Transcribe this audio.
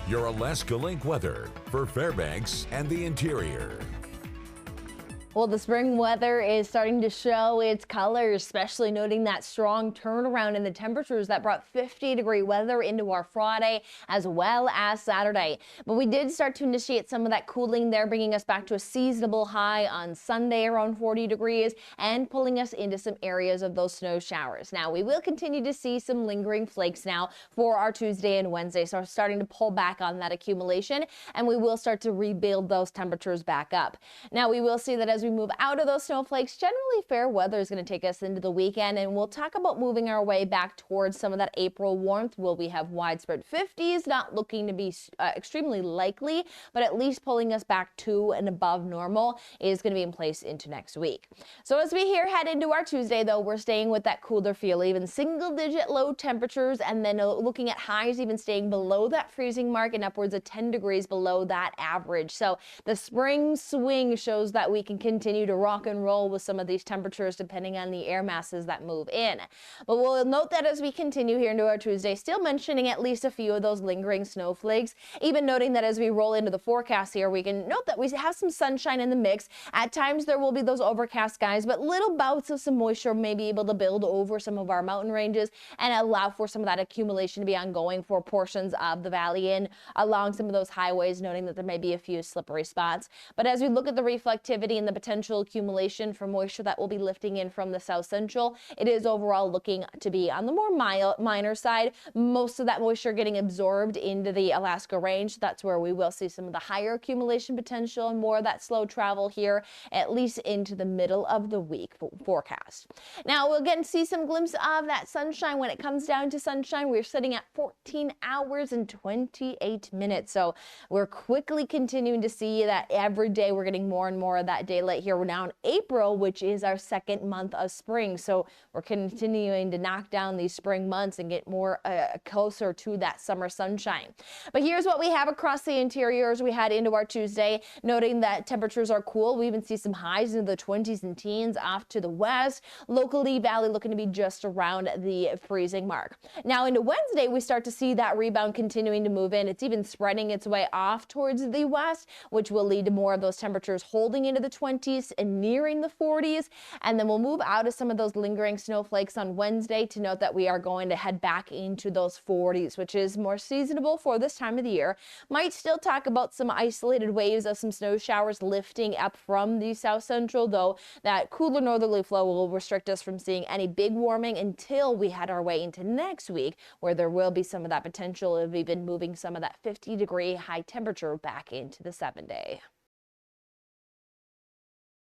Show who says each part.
Speaker 1: your Alaska Link weather for Fairbanks and the interior.
Speaker 2: Well, the spring weather is starting to show its colors, especially noting that strong turnaround in the temperatures that brought 50-degree weather into our Friday as well as Saturday. But we did start to initiate some of that cooling there, bringing us back to a seasonable high on Sunday around 40 degrees and pulling us into some areas of those snow showers. Now, we will continue to see some lingering flakes now for our Tuesday and Wednesday, so we're starting to pull back on that accumulation, and we will start to rebuild those temperatures back up. Now, we will see that as we move out of those snowflakes, generally fair weather is going to take us into the weekend, and we'll talk about moving our way back towards some of that April warmth. Will we have widespread 50s? Not looking to be extremely likely, but at least pulling us back to and above normal is going to be in place into next week. So as we head into our Tuesday, though, we're staying with that cooler feel, even single-digit low temperatures, and then looking at highs even staying below that freezing mark and upwards of 10 degrees below that average. So the spring swing shows that we can continue to rock and roll with some of these temperatures depending on the air masses that move in. But we'll note that as we continue here into our Tuesday, still mentioning at least a few of those lingering snowflakes, even noting that as we roll into the forecast here, we can note that we have some sunshine in the mix. At times there will be those overcast skies, but little bouts of some moisture may be able to build over some of our mountain ranges and allow for some of that accumulation to be ongoing for portions of the valley and along some of those highways, noting that there may be a few slippery spots. But as we look at the reflectivity and the potential accumulation for moisture that will be lifting in from the south central, it is overall looking to be on the more minor side. Most of that moisture getting absorbed into the Alaska range. That's where we will see some of the higher accumulation potential and more of that slow travel here, at least into the middle of the week forecast. Now we'll again see some glimpse of that sunshine. When it comes down to sunshine, we're sitting at 14 hours and 28 minutes. So we're quickly continuing to see that every day we're getting more and more of that daylight here. We're now in April, which is our second month of spring. So we're continuing to knock down these spring months and get more closer to that summer sunshine. But here's what we have across the interior as we head into our Tuesday, noting that temperatures are cool. We even see some highs into the 20s and teens off to the west. Locally, valley looking to be just around the freezing mark. Now into Wednesday, we start to see that rebound continuing to move in. It's even spreading its way off towards the west, which will lead to more of those temperatures holding into the 20s and nearing the 40s. And then we'll move out of some of those lingering snowflakes on Wednesday to note that we are going to head back into those 40s, which is more seasonable for this time of the year. Might still talk about some isolated waves of some snow showers lifting up from the south central, though that cooler northerly flow will restrict us from seeing any big warming until we head our way into next week, where there will be some of that potential of even moving some of that 50-degree high temperature back into the 7-day.